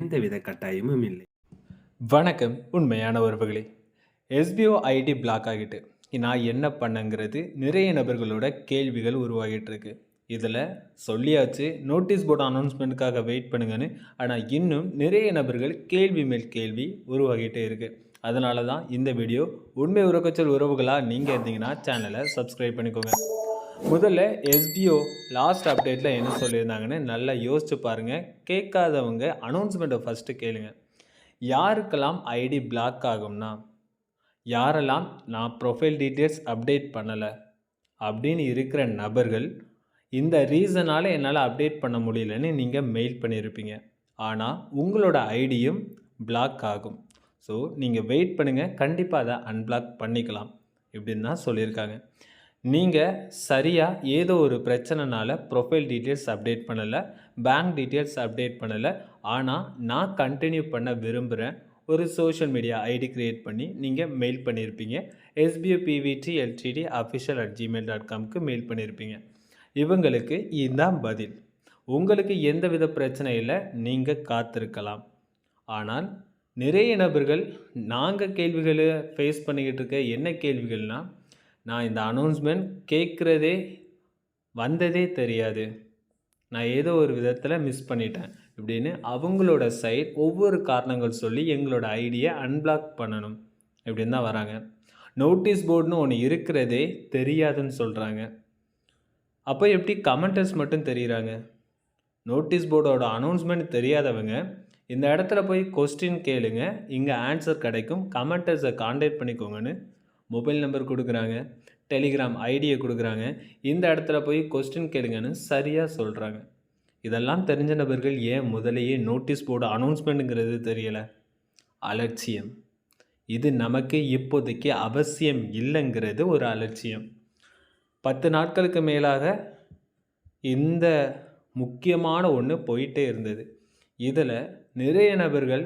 எந்தவித கட்டாயமும் இல்லை. வணக்கம் உண்மையான உறவுகளே. எஸ்பிஓ ஐடி பிளாக் ஆகிட்டு நான் என்ன பண்ணங்கிறது நிறைய நபர்களோட கேள்விகள் உருவாகிட்டு இருக்கு. இதில் சொல்லியாச்சு நோட்டீஸ் போர்டு அனௌன்ஸ்மெண்ட்டுக்காக வெயிட் பண்ணுங்கன்னு. ஆனால் இன்னும் நிறைய நபர்கள் கேள்வி மேல் கேள்வி உருவாகிட்டே இருக்குது. அதனால தான் இந்த வீடியோ. உண்மை உறக்கச்சல் உறவுகளாக நீங்கள் இருந்தீங்கன்னா சேனலை சப்ஸ்கிரைப் பண்ணிக்கோங்க. முதல்ல எஸ்பிஓ லாஸ்ட் அப்டேட்டில் என்ன சொல்லியிருந்தாங்கன்னு நல்லா யோசிச்சு பாருங்கள். கேட்காதவங்க அனௌன்ஸ்மெண்ட்டை ஃபஸ்ட்டு கேளுங்க. யாருக்கெல்லாம் ஐடி பிளாக் ஆகும்னா, யாரெல்லாம் நான் ப்ரொஃபைல் டீட்டெயில்ஸ் அப்டேட் பண்ணலை அப்படின்னு இருக்கிற நபர்கள், இந்த ரீசனால் என்னால் அப்டேட் பண்ண முடியலன்னு நீங்கள் மெயில் பண்ணியிருப்பீங்க. ஆனால் உங்களோட ஐடியும் பிளாக் ஆகும். ஸோ நீங்கள் வெயிட் பண்ணுங்கள், கண்டிப்பாக அதை அன்பிளாக் பண்ணிக்கலாம் இப்படின்னு தான் சொல்லியிருக்காங்க. நீங்கள் சரியாக ஏதோ ஒரு பிரச்சனைனால ப்ரொஃபைல் டீட்டெயில்ஸ் அப்டேட் பண்ணலை, பேங்க் டீட்டெயில்ஸ் அப்டேட் பண்ணலை, ஆனால் நான் கண்டினியூ பண்ண விரும்புகிறேன், ஒரு சோஷியல் மீடியா ஐடி க்ரியேட் பண்ணி நீங்கள் மெயில் பண்ணியிருப்பீங்க. sbopvtltd@gmail.comக்கு மெயில் பண்ணியிருப்பீங்க. இவங்களுக்கு இதுதான் பதில். உங்களுக்கு எந்தவித பிரச்சனை இல்லை, நீங்கள் காத்திருக்கலாம். ஆனால் நிறைய நபர்கள் நாங்கள் கேள்விகளை ஃபேஸ் பண்ணிக்கிட்டு இருக்க என்ன கேள்விகள்னால், நான் இந்த அனௌன்ஸ்மெண்ட் கேட்குறதே வந்ததே தெரியாது, நான் ஏதோ ஒரு விதத்தில் மிஸ் பண்ணிட்டேன் இப்படின்னு அவங்களோட சைட் ஒவ்வொரு காரணங்கள் சொல்லி எங்களோட ஐடியை அன்பிளாக் பண்ணணும் இப்படின்னு தான் வராங்க. நோட்டீஸ் போர்டுன்னு ஒன்று இருக்கிறதே தெரியாதுன்னு சொல்கிறாங்க. அப்போ எப்படி கமெண்டர்ஸ் மட்டும் தெரியுறாங்க? நோட்டீஸ் போர்டோட அனௌன்ஸ்மெண்ட் தெரியாதவங்க இந்த இடத்துல போய் கொஸ்டின் கேளுங்க, இங்கே ஆன்சர் கிடைக்கும், கமெண்டர்ஸை கான்டாக்ட் பண்ணிக்கோங்கன்னு மொபைல் நம்பர் கொடுக்குறாங்க, டெலிகிராம் ஐடியை கொடுக்குறாங்க, இந்த இடத்துல போய் கொஸ்டின் கேளுங்கன்னு சரியாக சொல்கிறாங்க. இதெல்லாம் தெரிஞ்ச நபர்கள் ஏன் முதலையே நோட்டீஸ் போர்டு அனௌன்ஸ்மெண்ட்டுங்கிறது தெரியலை? அலட்சியம். இது நமக்கு இப்போதைக்கு அவசியம் இல்லைங்கிறது ஒரு அலட்சியம். 10 நாட்களுக்கு மேலாக இந்த முக்கியமான ஒன்று போயிட்டே இருந்தது. இதில் நிறைய நபர்கள்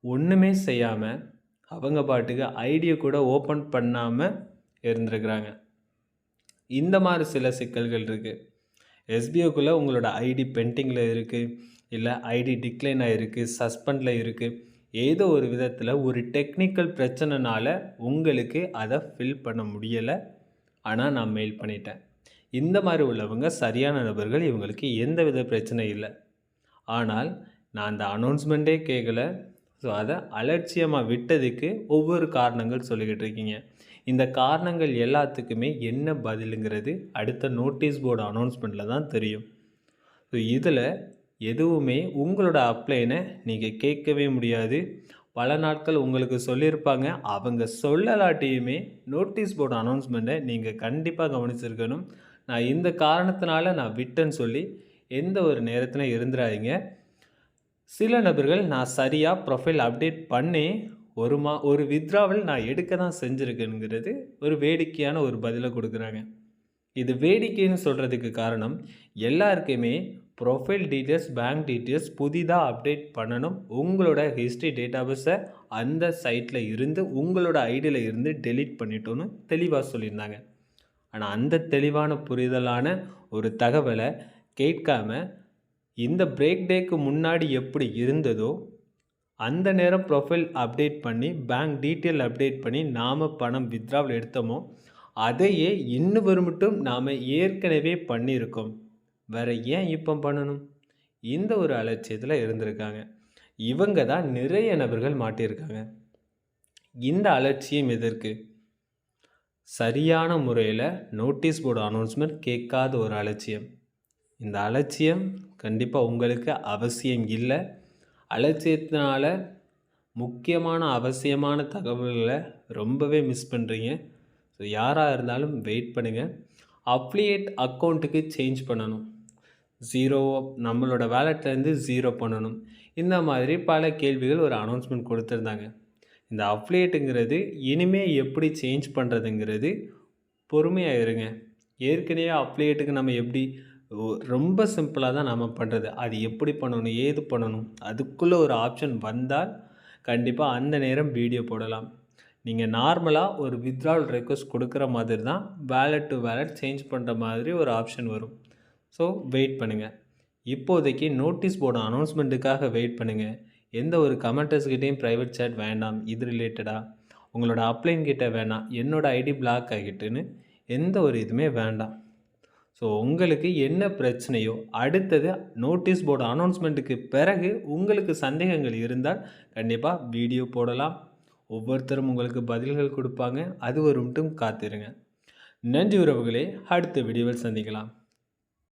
ஒன்றுமே செய்யாமல் அவங்க பாட்டுக்கு ஐடியை கூட ஓப்பன் பண்ணாமல் இருந்திருக்கிறாங்க. இந்த மாதிரி சில சிக்கல்கள் இருக்குது. எஸ்பிஓக்குள்ளே உங்களோட ஐடி பெண்டிங்கில் இருக்குது, இல்லை ஐடி டிக்ளைன் ஆகிருக்கு, சஸ்பெண்டில் இருக்குது, ஏதோ ஒரு விதத்தில் ஒரு டெக்னிக்கல் பிரச்சனைனால உங்களுக்கு அதை ஃபில் பண்ண முடியலை, ஆனால் நான் மெயில் பண்ணிட்டேன். இந்த மாதிரி உள்ளவங்க சரியான நபர்கள், இவங்களுக்கு எந்த வித பிரச்சனை இல்லை. ஆனால் நான் அந்த அனௌன்ஸ்மெண்ட்டே கேட்கல, ஸோ அதை அலட்சியமாக விட்டதுக்கு ஒவ்வொரு காரணங்கள் சொல்லிக்கிட்டு இருக்கீங்க. இந்த காரணங்கள் எல்லாத்துக்குமே என்ன பதிலுங்கிறது அடுத்த நோட்டீஸ் போர்டு அனௌன்ஸ்மெண்ட்டில் தான் தெரியும். ஸோ இதில் எதுவுமே உங்களோட அப்ளைனை நீங்கள் கேட்கவே முடியாது. பல நாட்கள் உங்களுக்கு சொல்லியிருப்பாங்க, அவங்க சொல்லலாட்டியுமே நோட்டீஸ் போர்டு அனௌன்ஸ்மெண்ட்டை நீங்கள் கண்டிப்பாக கவனிச்சிருக்கணும். நான் இந்த காரணத்தினால நான் விட்டேன்னு சொல்லி எந்த ஒரு நேரத்தில் இருந்துடாதீங்க. சில நபர்கள் நான் சரியாக ப்ரொஃபைல் அப்டேட் பண்ணி ஒரு வித்ராவல் நான் எடுக்க தான் செஞ்சுருக்கேங்கிறது ஒரு வேடிக்கையான ஒரு பதிலை கொடுக்குறாங்க. இது வேடிக்கைன்னு சொல்கிறதுக்கு காரணம், எல்லாருக்குமே ப்ரொஃபைல் டீட்டெயில்ஸ், பேங்க் டீட்டெயில்ஸ் புதிதாக அப்டேட் பண்ணணும். உங்களோட ஹிஸ்ட்ரி டேட்டாபேஸை அந்த சைட்டில் இருந்து உங்களோட ஐடியில் இருந்து டெலீட் பண்ணிட்டோன்னு தெளிவாக சொல்லியிருந்தாங்க. ஆனால் அந்த தெளிவான புரிதலான ஒரு தகவலை கேட்காம இந்த பிரேக் டேக்கு முன்னாடி எப்படி இருந்ததோ அந்த நேரம் ப்ரொஃபைல் அப்டேட் பண்ணி பேங்க் டீட்டெயில் அப்டேட் பண்ணி நாம் பணம் வித்ராவில் எடுத்தோமோ அதையே இன்னும் மட்டும் நாம் ஏற்கனவே பண்ணியிருக்கோம், வேறு ஏன் இப்போ பண்ணணும்? இந்த ஒரு அலட்சியத்தில் இருந்திருக்காங்க. இவங்க தான் நிறைய நபர்கள் மாட்டியிருக்காங்க. இந்த அலட்சியம் எதற்கு? சரியான முறையில் நோட்டீஸ் போர்டு அனௌன்ஸ்மெண்ட் கேட்காத ஒரு அலட்சியம். இந்த அலட்சியம் கண்டிப்பாக உங்களுக்கு அவசியம் இல்லை. அலட்சியத்தினால முக்கியமான அவசியமான தகவல்களை ரொம்பவே மிஸ் பண்ணுறீங்க. ஸோ யாராக இருந்தாலும் வெயிட் பண்ணுங்கள். அப்ளியேட் அக்கௌண்ட்டுக்கு சேஞ்ச் பண்ணணும், நம்மளோட வேலெட்லேருந்து 0 பண்ணணும். இந்த மாதிரி பல கேள்விகள் ஒரு அனௌன்ஸ்மெண்ட் கொடுத்துருந்தாங்க. இந்த அப்ளியேட்டுங்கிறது இனிமேல் எப்படி சேஞ்ச் பண்ணுறதுங்கிறது பொறுமையாக இருங்க. ஏற்கனவே அப்ளியேட்டுக்கு நம்ம எப்படி ரொம்ப சிம்பிளாக தான் நாம் பண்ணுறது, அது எப்படி பண்ணணும், ஏது பண்ணணும், அதுக்குள்ளே ஒரு ஆப்ஷன் வந்தால் கண்டிப்பாக அந்த நேரம் வீடியோ போடலாம். நீங்கள் நார்மலாக ஒரு வித்ட்ராவல் ரெக்வஸ்ட் கொடுக்குற மாதிரி தான் வேலெட் டு வேலெட் சேஞ்ச் பண்ணுற மாதிரி ஒரு ஆப்ஷன் வரும். ஸோ வெயிட் பண்ணுங்கள். இப்போதைக்கு நோட்டீஸ் போர்டு அனௌன்ஸ்மெண்ட்டுக்காக வெயிட் பண்ணுங்கள். எந்த ஒரு கமெண்டர்ஸ்கிட்டையும் ப்ரைவேட் சேட் வேண்டாம். இது ரிலேட்டடாக உங்களோட அப்ளைன் கிட்ட வேணாம், என்னோட ஐடி பிளாக் ஆகிட்டுன்னு எந்த ஒரு இதுவுமே வேண்டாம். ஸோ உங்களுக்கு என்ன பிரச்சனையோ அடுத்தது நோட்டீஸ் போர்டு அனௌன்ஸ்மெண்ட்டுக்கு பிறகு உங்களுக்கு சந்தேகங்கள் இருந்தால் கண்டிப்பாக வீடியோ போடலாம். ஒவ்வொருத்தரும் உங்களுக்கு பதில்கள் கொடுப்பாங்க. அது ஒரு மட்டும் காத்திருங்க. நன்றி உறவுகளே, அடுத்த வீடியோவில் சந்திக்கலாம்.